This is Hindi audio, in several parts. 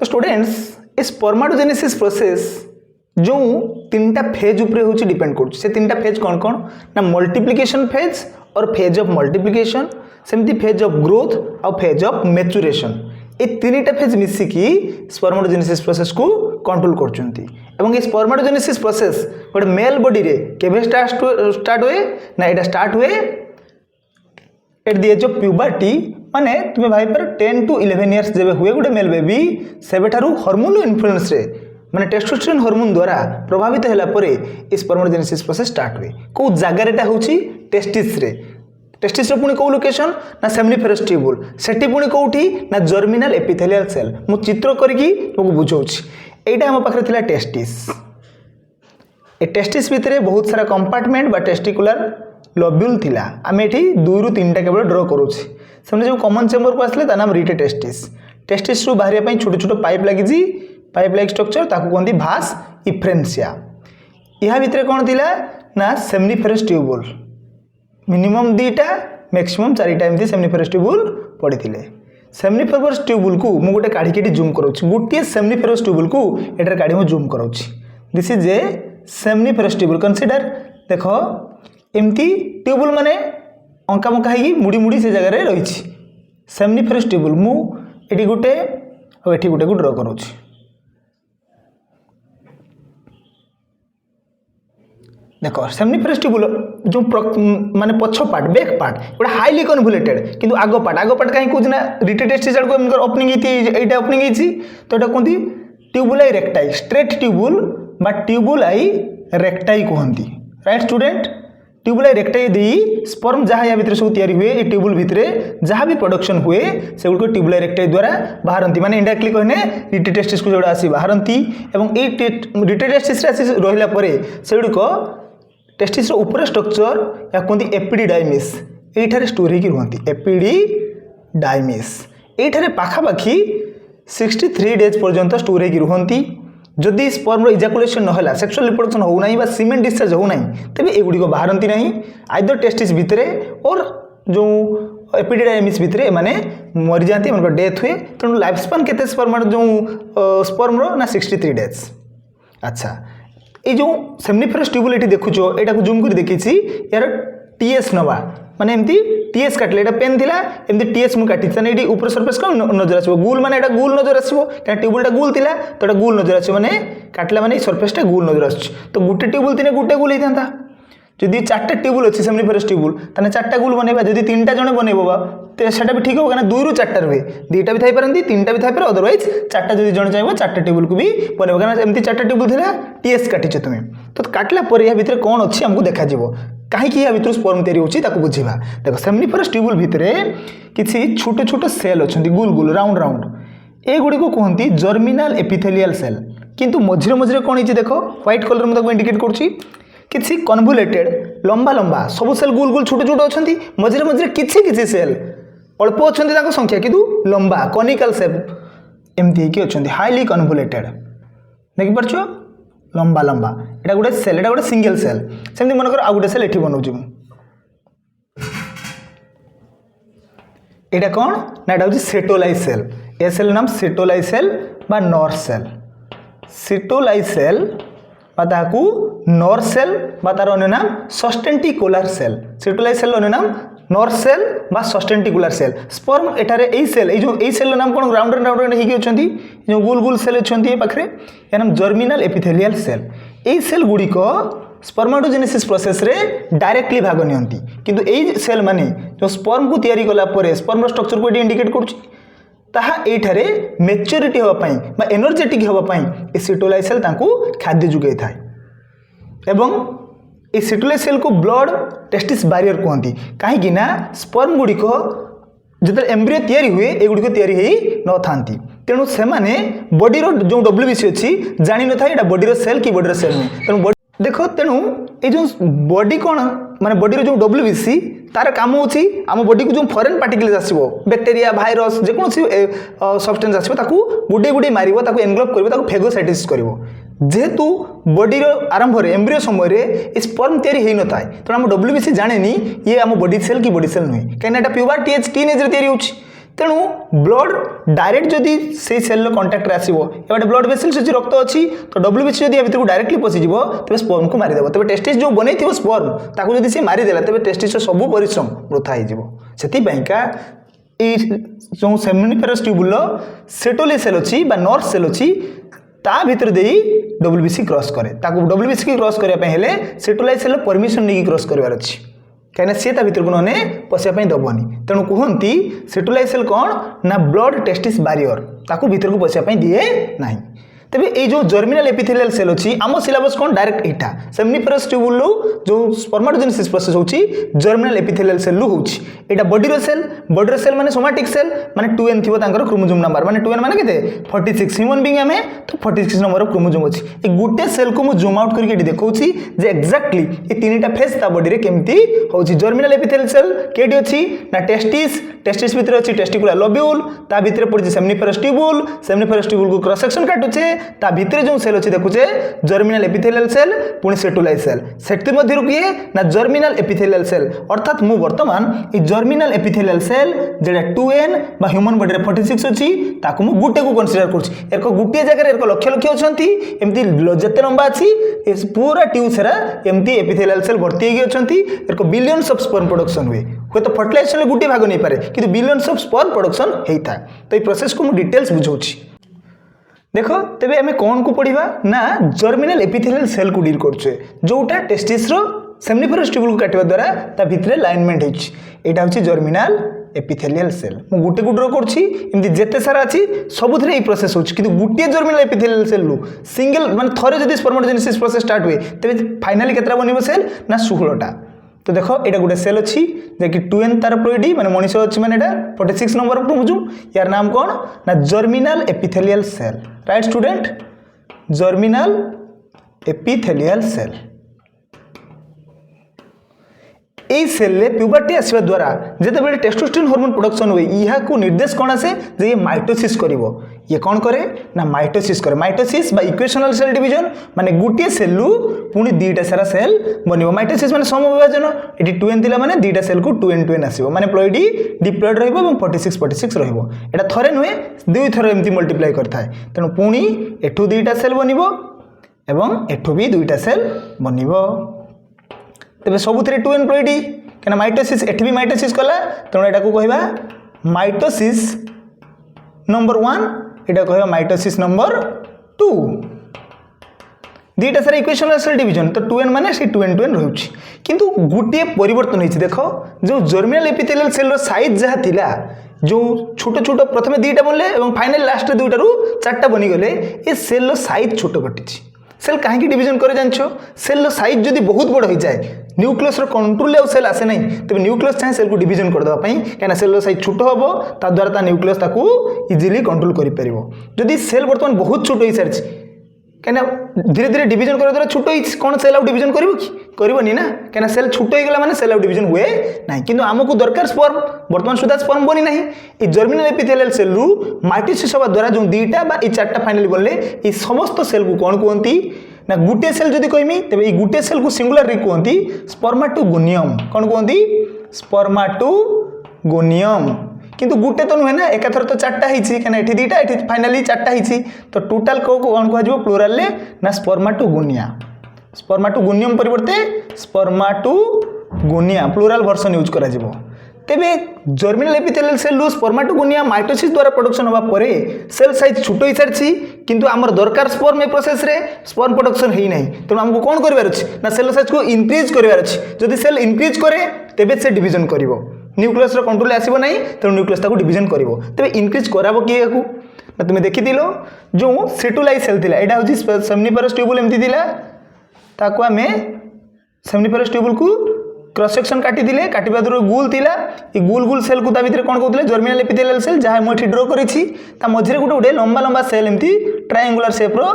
स्टूडेंट्स ए स्पर्माटोजेनेसिस प्रोसेस जो तीन टा फेज उपरे होची डिपेंड कर से तीन टा फेज कौन कौन ना मल्टीप्लिकेशन फेज और फेज ऑफ मल्टीप्लिकेशन सेमती फेज ऑफ ग्रोथ और फेज ऑफ मैच्योरेशन ए तीन टा फेज मिसिकी स्पर्माटोजेनेसिस प्रोसेस को कंट्रोल करचुंती एवं ये स्पर्माटोजेनेसिस प्रोसेस गोटे मेल बॉडी रे केबे स्टार्ट हुए ना एटा स्टार्ट हुए at the age of puberty माने तुम्हें भाई पर 10 to 11 इयर्स जब हुए गोटे मेल बेबी सेबेठारू हार्मोनल इन्फ्लुएंस रे माने टेस्टोस्टेरोन हार्मोन द्वारा प्रभावित होला परे इस स्पर्माटोजेनेसिस प्रोसेस स्टार्ट हुए को जगह रेटा होची टेस्टिस रे टेस्टिस रो पुणी को लोकेशन ना सेमनिफेरस ट्यूबुल सेठी पुणी कोठी ना जर्मिनल एपिथेलियल सेल मु चित्र करके मको बुझौछि एटा हम पाखरे थिला टेस्टिस ए टेस्टिस भितरे बहुत सारा कंपार्टमेंट बा टेस्टिकुलर लोब्यूल थिला आमे एठी 2 ରୁ 3 टा केवल ड्रॉ करूछि सेमने जो कॉमन चेंबर को आसले ता नाम रिटे टेस्टिस रू बाहरिया पई छोटे छोटे पाइप लागि जी पाइप लाइक स्ट्रक्चर ताकू कहंदी भास इफ्रेंसिया इहा भितरे कोन थिला ना सेमनिफेरस ट्यूबुल मिनिमम 2टा मैक्सिमम 4टा एमती सेमनिफेरस ट्यूबुल पड़ीथिले सेमनिफेरस ट्यूबुल को मु गोटे काढी केटी जूम करूछि गोटे सेमनिफेरस ट्यूबुल को एटर काढी मु जूम करूछि this is a seminiferous tubule consider देखो एमती ट्यूबुल माने अंका मंका हेगी मुड़ी मुड़ी से जगह रे रहिछि सेमनिफेरस ट्यूबुल मु एटी गोटे और एटी गोटे को ड्रॉ करूछि देखो सेमनिफेरस ट्यूबुल जो माने पछ पार्ट बैक पार्ट गोटे हाईली कन्वोल्यूटेड किंतु आगो पार्ट कहीं कौन ना रिटे टेस्टिस को ओपनिंग एटा ओपनिंग होती तो ये कहते ट्यूबुलाई रेक्टाई स्ट्रेट ट्यूबुल बा ट्यूबुलाई रेक्टाई कहती राइट स्टूडेंट ट्यूबुलाई रेक्टाई दे स्पर्म जहाँ या भितर सब तैयारी हुए ये ट्यूबुल भितर जहाँ भी प्रोडक्शन हुए से गुड़ ट्यूबुलाई रेक्टाई द्वारा बाहरती माने इंडायरेक्टली कहने रिटे टेस्टिस को जोड़ा आसी बाहरती और ये रिटे टेस्टिस रहिला परे से गुड़िक टेस्टिस ऊपर स्ट्रक्चर या कहते एपिडिडाइमिस ये स्टोर होकर रुहति एपिडिडाइमिस ये पाखापाखि 63 डेज पर्यंत स्टोर होकर रुहति जदि स्पर्म इजाकुलेशन नहला सेक्सुअल रिप्रोडक्शन होना सीमेंट डिस्चार्ज होना तेज एगुड़िक बाहरती ना आइदर टेस्टिस भितर और जो एपिडिडाइमिस भितर माने मरी जाती डेथ हुए तेणु लाइफ स्पान केते स्पर्म जो स्पर्म ना 63 डेज अच्छा ये जो सेमनिफेरस ट्यूबुल ये देखुच यहाँ जूम कर देखी यार टीएस नवा माने एमती टीएस काटले एटा पेन थिला एमती टीएस मु काटी तने एडी ऊपर सरफेस को नजर आसीबो गोल माने एटा गोल नजर आसीबो का ट्यूबुलटा गोल थिला तो एटा गोल नजर आसीबो माने काटला माने सरफेसटा गोल नजर आछी तो गुटे ट्यूबुल तिने गुटे गोल हेतांता जदि 4टा ट्यूबुल अच्छी सेमनिफेरस ट्यूबुल ताने 4टा गोल बनैबा जदि 3टा जणे बनैबो बा तो सेटा भी ठीक हो ना 2 ରୁ 4टा रहे 2टा भी थाई पारंती 3टा भी थाई पारे अदरवाइज 4टा जदि जणे चाहबो 4टा ट्यूबुल को भी बनैबो कारण एमती 4टा ट्यूबुल थिला टीएस काटिछ तुमे तो काटला पर या भितर कोन अछि हमकु देखा जिवो कहीं या भितर स्पर्म तैयारी होची ताकू बुझीबा देखो सेमनिफेरस ट्यूबुल भितर किछि छोटे छोटे सेल अछंती गोल गोल राउंड राउंड ए गुडी को कहंती जर्मिनल एपिथेलियल सेल किंतु मझिरे मझिरे कोन हिची देखो व्हाइट कलर में ताकू इंडिकेट करछि किछि कन्वोल्यूटेड लंबा लंबा सब सेल गोल गोल छोटे छोटे अछंती मझिरे मझिरे किछि किछि सेल अल्प अछंती ताको संख्या किंतु लंबा कनिकल शेप एमती कि अछंती हाईली कन्वोल्यूटेड देखि परछो लंबा लंबा एटा गोटे सेल एटा गोटे सिंगल सेल सेमती मन कर आ गोटे सेल एठी बनौछि मु एटा कोन ना एटा होछि सेटोलाई सेल ए सेल नाम सेटोलाई सेल बा नॉर सेल सेटोलाई सेल बा ताकू नॉर सेल बा तार अन्य नाम सस्टेंटिकुलर सेल सेटोलाई सेल अन्य नाम नॉर सेल बा सस्टेंटिकुलर सेल स्पर्म एटारे एई सेल ए जो एई सेल नाम कोन राउंड राउंड हेकी अछंती जो गोल गोल सेल अछंती ए पाखरे या नाम जर्मिनल एपिथेलियल सेल एई सेल गुडी को स्पर्माटोजेनेसिस प्रोसेस रे डायरेक्टली भाग नियंती किंतु एई सेल माने जो स्पर्म को तयारी कला परे स्पर्म स्ट्रक्चर को इंडिकेट करूची ताहा एठारे मैच्योरिटी होबा पई बा एनर्जेटिक होबा पई ए सेटोलाई सेल तांको खाद्य जुगाई थाए एवं ए सेटोलाई सेल को ब्लड टेस्टिस बैरियर कहती कहीं स्पर्म गुड़िक जो एम्ब्रियो तैयारी हुए ए गुड़िक तैयारी न था तेणु से बॉडीर जो डब्ल्यूबीसी अच्छी जानी न था बॉडीर सेल कि बॉडीर सेल नहीं तेणु देखो तेणु ये जो बॉडी कौन माने बॉडीर जो डब्ल्यूबीसी तार काम होची आम बॉडी को जो फॉरेन पार्टिकल्स आसीबो बैक्टीरिया भाइरस जेकोसी सब्सटेंस आसीबो ताकू गुडे गुडे मारिबो ताकू एनग्लोप करबो ताकू फेगोसाइटिस करबो जेहेतु बॉडीर आरंभ में एम्ब्रियो समय स्पर्म तैयारी हो न था तेणु आम डब्ल्यूबीसी जाने ये आम बॉडी सेल कि बॉडी सेल नुहे कहीं प्यूबर्टी एज टीन एज तैयारी होची तेणु ब्लड डायरेक्ट जदि से सेल कंटाक्ट आसो एबाटे ब्लड वेसल्स अच्छी रक्त अच्छी तो डब्ल्यूबीसी जब भितर को डायरेक्टली पशिज तेज स्पर्म को मारिदेव तेज टेस्टिस जो बन स्पर्म ताको जदि से मारिदेला तेज टेस्टिस सब परिश्रम वृथा होगा जो सेमिनिफेरस ट्यूबुल सेटोली सेल अच्छी नर्व सेल अच्छी ता भितर दे डब्ल्यूबीसी क्रॉस करे डब्ल्यूबीसी की क्रॉस करने सेटोलाई सेल परमिशन नहीं क्रॉस करार अच्छी कहीं सी भितर को नने पशिया दबनी तेणु कहती सेटोलाई सेल कौन ना ब्लड टेस्टिस बारियर ताकू भितर को पशिया दिए ना तेबे ये जो जर्मिनाल एपिथेलियल सेल अच्छी आम सिलेबस कौन डायरेक्ट यहाँ सेमिनिफेरस ट्यूबुल जो स्पर्माटोजेनेसिस प्रोसेस होची जर्मिनाल एपिथेलियल सेल होची एटा बॉडी सेल माने सोमाटिक सेल माने 2n थिबो तांकर क्रोमोसोम नंबर माने 2n माने केते 46 ह्यूमन बीइंग हमें तो 46 नंबर ऑफ क्रोमोसोम अछि ए गुटे सेल को मु जूम आउट करके देखौछि जे एक्जेक्टली ए तीनटा फेस ता बॉडी रे केमती होछि जर्मिनाल एपिथेलियल सेल केडी अछि ना टेस्टिस भितर अछि टेस्टिकुलर लोब्यूल ता भितर पड़छि सेमिनिफेरस ट्यूबुल को क्रॉस सेक्शन काटुछे ता भितर जो सेल अच्छी देखुचे जर्मिनाल एपिथेलियल सेल पुणी सेटुलाई सेल सेट मध्य किए ना जर्मिनाल एपिथेलियल सेल अर्थात मु वर्तमान ये जर्मिनाल एपिथेलियल सेल जेटा 2n बा ह्यूमन बॉडी रे 46 अछि ताकू मु गुटे को कंसीडर करछि एको गुटे जगह रे एको लक्ष लक्ष अछंती एम्ति जते लंबा अछि ए पूरा ट्यूब सेरा एम्ति एपिथेलियल सेल भर्ती हेगी अछंती एको बिलियंस ऑफ स्पर्म प्रोडक्शन हुए तो फर्टिलाइजेशन में गुटे भाग नहीं पारे किंतु बिलियंस ऑफ स्पर्म प्रोडक्शन हेता तो ये प्रोसेस को मु डिटेल्स बुझौछि देख तेबे आमे कौन को पढ़िबा ना जर्मिनाल एपिथेलियल सेल को डील करछे जोटा टेस्टिस रो सेमिनिफेरस ट्यूबुल को काटिबा द्वारा ता भितरे लाइनमेंट होछि एटा होछि जर्मिनाल एपिथेलियल सेल मु गुटे को ड्रा करछि एमति जेते सारा अछि सबुथरे ए प्रोसेस होछि किंतु गुटे जर्मिनाल एपिथेलियल सेल लो सिंगल माने थरे जदि स्पर्माटोजेनेसिस प्रोसेस स्टार्ट हुए तेबे फाइनली केतरा बनिबो सेल ना 16टा तो देखो एटा गोटे सेल अच्छी जैकि 2n तार प्लोइडी माने मनीष अच्छी माने एटा 46 नंबर क्रोमोसोम यार नाम कौन ना germinal epithelial cell right student germinal epithelial cell এই সেলে প্यूबर्टी आसवा द्वारा जेते बेले टेस्टोस्टेरोन हार्मोन प्रोडक्शन हुए इहा को निर्देश कौन आसे जे ये माइटोसिस करिवो ये कौन करे ना माइटोसिस करे माइटोसिस बा इक्वेशनल सेल डिवीजन माने गुटिए सेल लु पुनी दुईटा सारा सेल बनिवो माइटोसिस माने समविभाजन एटी 2n दिला माने दुईटा सेल को 2n आसीबो माने प्लॉइडी डिप्लॉइड रहइबो एवं 46 रहइबो एटा थरे नुहे दुई थर एम्ति मल्टीप्लाई करथाय तेनु पुनी एठु दुईटा सेल बनिवो एवं एठु भी दुईटा सेल बनिवो तेरे सबुथिरे 2n प्लॉइडी कना माइटोसिस एठी भी माइटोसिस कला तेणु एटा को कहबा माइटोसिस नंबर 1 एटा कहबा माइटोसिस नंबर 2 दुईटा सारा इक्वेशनल सेल डिवीजन तो 2n माने से 2n रहउछि किंतु गुटिए परिवर्तन होइछि देखो जो जर्मिनाल एपिथेलियल सेल रो साइज जहा थिला जो छोट छोट प्रथमे दुईटा बनले एवं फाइनल लास्ट दुईटा रु चारटा बनि गले ए सेल रो साइज छोट कटिछि सेल कहीं डिवीजन करे जानछो सेल साइज जदि बहुत बड़ हो जाए न्यूक्लियस कंट्रोल सेल आसे नहीं तेज न्यूक्लियस चाहे सेल को डिवीजन करदेवाई कहीं सेल साइज छोट हम ता द्वारा ता न्यूक्लियस ताकू इजिली कंट्रोल कर जदि सेल बर्तमान बहुत छोट हो सारी कहीं धीरे धीरे डिवीजन कर द्वारा छोट कौन सेल आउ डिवीजन करनी ना कहीं सेल छोट हो गला सेल आउ डिवीजन हुए ना कि आमको दरकार स्पर्म बर्तमान सुधा स्पर्म बनी ना ये जर्मिनाल एपिथेलियल सेल रु माइटोसिस होगा द्वारा जो दुईटा बा चारटा फाइनली बनले ये समस्त सेल को कौन कहती ना गुटे सेल जदि कहमी तेज ये गुटे सेल को सिंगुलर कहती स्पर्माटोगोनियम कौन कहती स्पर्माटोगोनियम किंतु गुटे तो नुहे ना एकाथर तो चारटा होती कहीं एठी दुईटा एठी फाइनली चारटा होती तो टोटाल कौन कह प्लूराल ना स्पर्माटोगोनिया स्पर्माटोगोनियम परिवर्ते स्पर्माटोगोनिया प्लूराल वर्सन यूज करा जिवो तेबे जर्मिनाल एपिथेलियल सेल लो स्पर्माटोगोनिया माइटोसिस द्वारा प्रोडक्शन होगा परे सेल साइज छोट हो सारी किंतु आमर दरकार स्पर्म ए प्रोसेस रे स्पर्म प्रोडक्शन है नहीं तेणु आमको कौन करिवार अछि ना सेल साइज को इंक्रीज करिवार अछि जदि सेल इंक्रीज करे तेबे से डिवीजन करिवो न्यूक्लियस रो कंट्रोल आसीबो नहीं तेणु न्यूक्लियस ताको डिवीजन करिवो तेबे इंक्रीज कराबो किए याकू ना तुमे देखिदिलो जो सेटुलाई सेल थिला एटा होछि सेमिनिफेरस ट्यूबुल एमति थिला ताको आमे सेमिनिफेरस ट्यूबुल को क्रॉस सेक्शन काटी दिले काटिबा दूर गोल थिला ए गोल गोल सेल को ता भीतर कोन कहउतले जर्मिनाल एपिथेलियल सेल जहा मोठी ड्रा करिछि ता मझरे गुटे लंबा लंबा सेल एमती ट्रायंगुलर शेप रो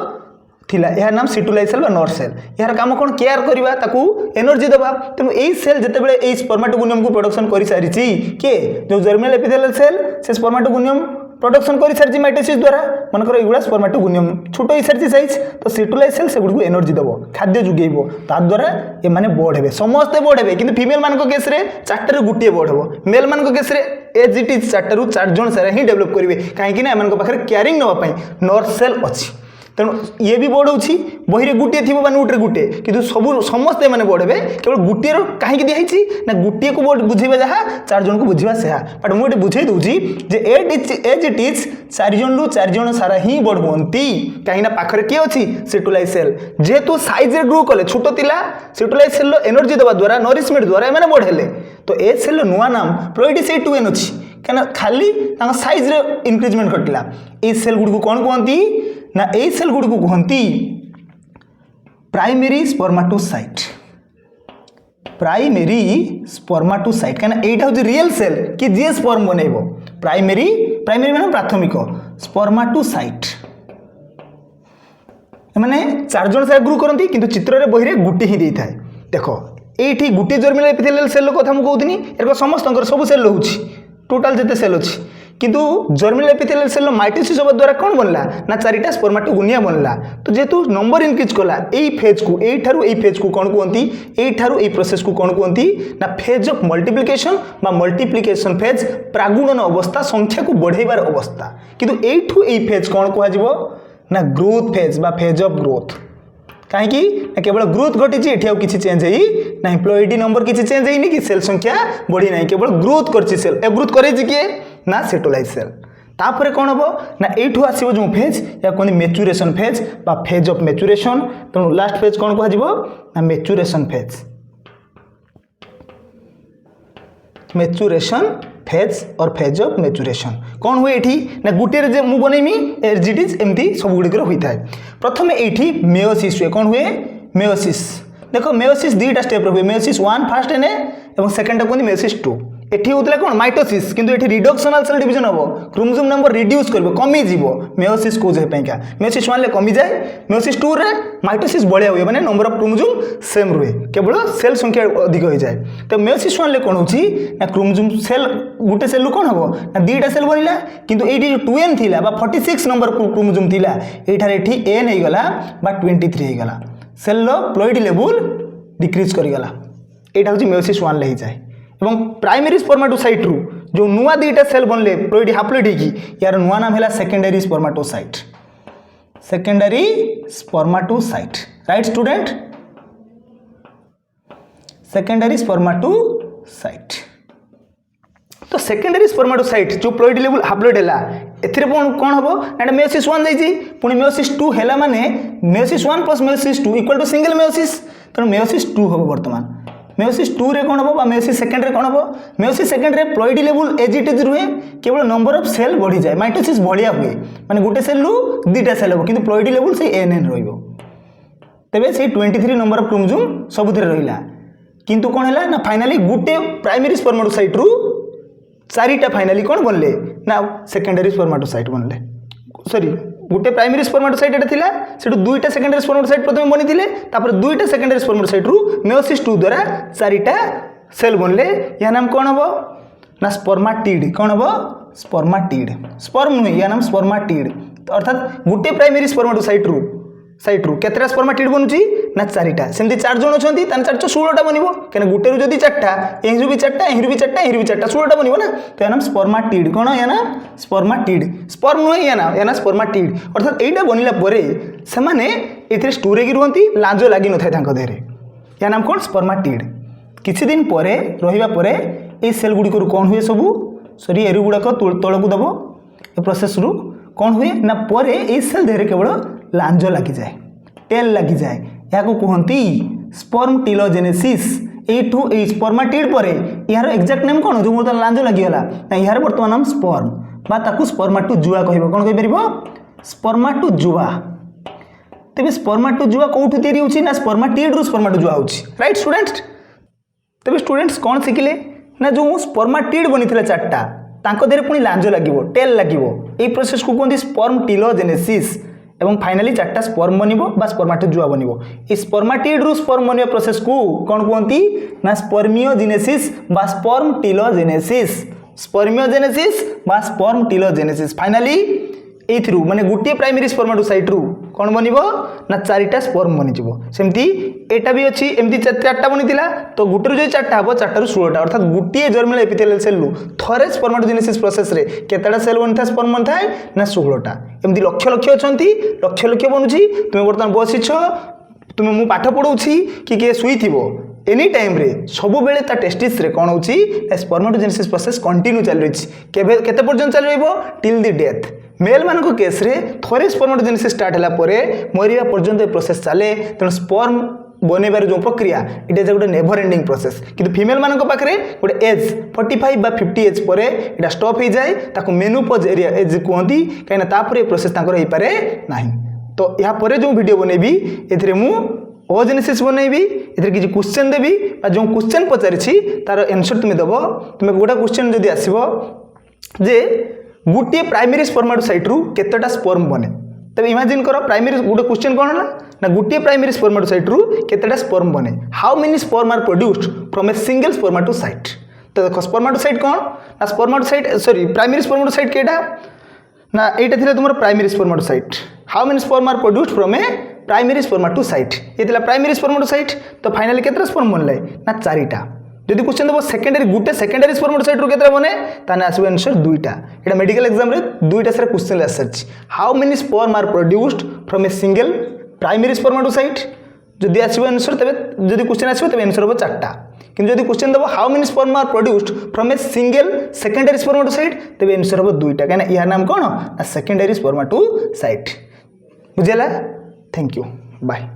थिला यार नाम सिटुलाई सेल बा नर्व सेल यार काम कोन केयर करबा ताकू एनर्जी देबा तेनु एई सेल जते बेले एई स्पर्माटोगोनियम को प्रोडक्शन करि सारिछि के जो जर्मिनाल एपिथेलियल सेल से स्पर्माटोगोनियम प्रोडक्शन कर सारी माइटोसिस द्वारा मनकर एगुड़ा स्पर्माटोगोनियम छोट हो सारी साइज तो सेटुलाइज सेल से एनर्जी दब खाद्य जुगेब ताद्वारा ये बढ़े समस्ते बढ़े कि फीमेल मान केस रे 4 गोटे बढ़ मेल मान केस रे एज इट इज 4 ରୁ 4 जन सारा ही डेभलप करेंगे कहीं पाखे क्यारिंग नापी नर्व सेल अच्छी तेणु ये भी बढ़ाऊँगी बही गोटे थी नोट्रे गोटे कि सब समस्ते मैंने बढ़े केवल गोटे कहीं दिखाई ना गोटे को बुझेगा जहाँ 4 जन को बुझा से बट मुझे बुझे दूसरी एज इट इज 4 जन ରୁ 4 जन सारा ही बढ़ुंती कहीं पाखे किए अच्छी सेटुलाइज सेल जेहेतु साइज ग्रो कले छोट थिला सेटुलाइज सेल एनर्जी देवा द्वारा नरिशमेंट द्वारा एम बढ़ेले तो ए सेल नुआ नाम प्लोइडिस A2N अच्छी कहीं खाली साइज रे इनक्रिजमेंट घटला ये सेल गुड़ को कौन कहती ना ए सेल गुड़ को कहती प्राइमेरी स्पर्माटोसाइट कहीं एटा हूँ रियल सेल कि जी स्पर्म बनइब प्राइमेरी माने प्राथमिक स्पर्माटोसाइट मैंने 4 जन से ग्रो करती किंतु चित्र रे बही रे गुटे ही देता है देख ये गोटे जर्मिनल एपिथेलियल सेल कथा मुझे कहूनी समस्त सब सेल रोचे टोटाल जिते सेल अच्छी किंतु जर्मिनल एपिथेलियल सेल माइटोसिस होगा द्वारा कौन बनला ना 4टा स्पर्माटोगोनिया बनला तो जेहेतु नंबर इनक्रीज कला यही फेज को यही फेज को कौन कहती यही प्रोसेस को कौन कहती ना फेज ऑफ मल्टीप्लिकेशन बा मल्टीप्लिकेशन फेज प्रागुणन अवस्था संख्या को बढ़ेबार अवस्था किंतु यही फेज कौन कह ना ग्रोथ फेज बा फेज ऑफ ग्रोथ कहीं केवल ग्रोथ घटी ये किसी चेंज है ना प्लोइडी नंबर किसी चेंज है कि सेल संख्या बढ़ी ना केवल ग्रोथ कर सेल ग्रोथ करे किए ना सेटुलाइज सेल तापर कौन हम ना यू आसो जो फेज या कहते मेचुरेशन फेज बा फेज ऑफ मेचुरेशन तेणु लास्ट फेज कौन कह ना मेचुरेशन फेज और फेज ऑफ मेचुरेशन कौन हुए ये ना गोटे मुझे बनईमी एजिटिज एमती सब गुड़िक होता है प्रथम ये मेयोसिस हुए कौन हुए मेयोसिस देख मेयोसिस 2टा स्टेप हुए मेयोसिस 1 फास्ट एने और सेकेंड कहते मेयोसिस 2 एठी होतला कोन माइटोसिस किंतु एठी रिडक्शनल सेल डिवीजन हबो क्रोमोसोम नंबर रिड्यूस करबो कमी जीवो मेयोसिस को जे पैका मेयोसिस 1 ले कमी जाए मेयोसिस 2 रे माइटोसिस बढ़िया हुए माने नंबर ऑफ क्रोमोसोम सेम रहे केवल सेल संख्या अधिक हो जाए तो मेयोसिस 1 ले कोन होची ना क्रोमोसोम सेल गुटे सेल कोन हबो ना 2टा सेल बनिला किंतु एठी 2n थिला बा 46 नंबर क्रोमोसोम थिला एठारे एठी n हे गला बा 23 हे गला सेल लो प्लोइड लेवल डिक्रीज करि गला एटा होची मेयोसिस 1 ले ही जाए एवं प्राइमरी स्पर्माटोसाइट रु जो नुआ 2टा सेल बनले प्लोइड हाप्लोइड की यार नुआ नाम है सेकेंडरी स्पर्माटोसाइट राइट स्टूडेंट सेकेंडरी स्पर्माटोसाइट तो सेकेंडरी स्पर्माटोसाइट जो प्लोइड लेवल हाप्लोइड है एथिरे कौन हम ना मेयोसिस 1 जाइए पुणी मेयोसिस 2 है माने meiosis 1 plus meiosis 2 equal to single meiosis तेणु मेयोसिस 2 हम वर्तमान मेयोसिस 2 रे कौन हम मेयोसिस सेकेंड रे कौन हम मेयोसिस सेकेंड रे प्लोइड लेवल एज इट इज रुहे केवल नंबर ऑफ सेल बढ़ी जाए माइटोसिस बढ़िया हुए माने गोटे सेल रु 2टा सेल हम किंतु प्लोइड लेवल से एन रहिबो तेबे से 23 नंबर ऑफ क्रोमोसोम सबुथिरे रहिला किंतु कौन है ना फाइनली गोटे प्राइमरी स्पर्माटोसाइट रु 4टा फाइनली कौन बनले ना सेकेंडरी स्पर्माटोसाइट बनले सॉरी गोटे प्राइमरी स्पर्माटोसाइट एटा थिला सेटु 2टा सेकेंडरी स्पर्माटोसाइट प्रथम बनिथिले तापर 2टा सेकेंडरी स्पर्माटोसाइट रु मेयोसिस 2 द्वारा 4टा सेल बनले या नाम कौन हबो ना स्पर्माटिड कौन हबो स्पर्माटिड स्पर्म नुहे या नाम स्पर्माटिड अर्थात गोटे प्राइमरी स्पर्माटोसाइट रु केतरा स्पर्माटिड बनुची ना 4टा सेमती 4 जन अछंती तान 4 16टा बनिबो कने गोटे रु जदी 4टा एहिरु भी 4टा एहिरु भी 4टा एहिरु भी 4टा 16टा बनिबो ना तो या नाम स्पर्माटिड कोन या नाम स्पर्माटिड स्पर्म नुहे या नाम स्पर्माटिड अर्थात एइटा बनिला परे से माने एथिरे स्टोरे की रुहंती लाजो लागि न थाय तांको देहरे या नाम कोन स्पर्माटिड किछि दिन परे रहिबा परे ए सेल गुडी को कोन हुए सबु सॉरी एरु गुडा को तळकु दबो ए प्रोसेस रु कोन हुए ना परे ए सेल देहरे केवल लांजो लगी जाए टेल लगी जाए या को कहती स्पर्मटिलोजेनेसिस एठू ए स्पर्माटिड परे यार एग्जैक्ट नेम कोन जो मोर लांजो लगी गला ना यार वर्तमान नाम स्पर्म बा ताकू स्पर्माटोजुआ कहबो कोन कहि परिबो स्पर्माटोजुआ तेबे स्पर्माटोजुआ कोठु तयारी होछि ना स्पर्माटिड रु स्पर्माटोजुआ होछि राइट स्टूडेंट्स तेबे स्टूडेंट्स कोन सिखिले ना जो स्पर्माटिड बनिथिला 4टा तांको देरे पुनी लांजो लागिवो टेल लागिवो ए प्रोसेस को कहंती स्पर्मटिलोजेनेसिस एवं फाइनली 4टा स्पर्म बनिबो बा स्पर्माटोजुआ बनिबो ए स्पर्माटिड रु स्पर्म बनिबा प्रोसेस को कोन कहंती ना स्पर्मियोजेनेसिस बा स्पर्मटिलोजेनेसिस स्पर्मियोजेनेसिस बा स्पर्म टिलोजेनेसिस फाइनाली एथरू माने गोटे प्राइमरी स्पर्माटोसाइट रु कौन बनिबो ना चारिटा स्पर्म बनिजिवो सेमती एटा भी अछि एमती चारटा बनितिला तो गुटे रु जो चारटा हबो चारटा रु 16टा अर्थात गुटे जर्मिनल एपिथेलियल सेल रु थरे स्पर्माटोजेनेसिस प्रोसेस रे केतेटा सेल बनथा स्पर्म बनथाय ना 16टा एमती लक्ष लक्ष अछंती लक्ष लक्ष बनुची तुमे वर्तमान बसिछ तुमे मु पाठ पढौछि कि के सुई थिबो एनी टाइम रे सब बेले ता टेस्टिस रे कोन होछि स्पर्माटोजेनेसिस प्रोसेस कंटिन्यू चल रही केते पर्यंत चल रहइबो टिल द डेथ मेल मान केस रे थोड़े स्पर्माटोजेनेसिस स्टार्ट होला परे मरिया पर्यंत प्रोसेस चले तेणु स्पर्म बनइबार जो प्रक्रिया इट इज गोटे नेभर एंडिंग प्रोसेस किंतु फीमेल मान पाखे गोटे एज 45 बा 50 एज पर इटा स्टॉप हो जाए ताको मेनोपॉज एरिया एज कहती कहीं तापर प्रोसेस हो पारे ना तो या पर जो वीडियो बनइबी ए मु ओजेनेसिस बनइबी ए किसी क्वेश्चन देवी जो क्वेश्चन पचारि तार आंसर तुम्हें दब तुम्हें गोटे क्वेश्चन जदि आसो जे गोटे प्राइमरी स्पर्माटोसाइट रु केतेटा स्पर्म बने तब इमेजिन करो प्राइमरी गोटे क्वेश्चन कौन है ना गोटे प्राइमरी स्पर्माटोसाइट रु केतेटा स्पर्म बने how many sperm are produced from a single spermatocyte तो देखो स्पर्माटोसाइट कौन ना स्पर्माटोसाइट सॉरी प्राइमरी स्पर्माटोसाइट केटा ना एटा थिला तुमर primary spermatocyte how many sperm are produced from a primary spermatocyte ये थिला प्राइमरी स्पर्माटोसाइट तो फाइनली केतेटा स्पर्म बनले ना चारिटा जदि क्वेश्चन देव सेकेंडरी गोटे सेकेंडरी स्पर्माटोसाइट रु केते बने ताने आसबो आंसर दुईटा एटा मेडिकल एग्जाम रे दुईटा सारा क्वेश्चन आसछ how many sperm are produced from a single primary spermatocyte जदि आसबो आंसर तबे जदि क्वेश्चन आसबो तबे आंसर हो चारटा किंतु जदि क्वेश्चन देव how many sperm are produced from a single secondary spermatocyte तबे आंसर हो दुईटा काना यार नाम कोन ना सेकेंडरी स्पर्माटोसाइट बुझेला थैंक यू बाय।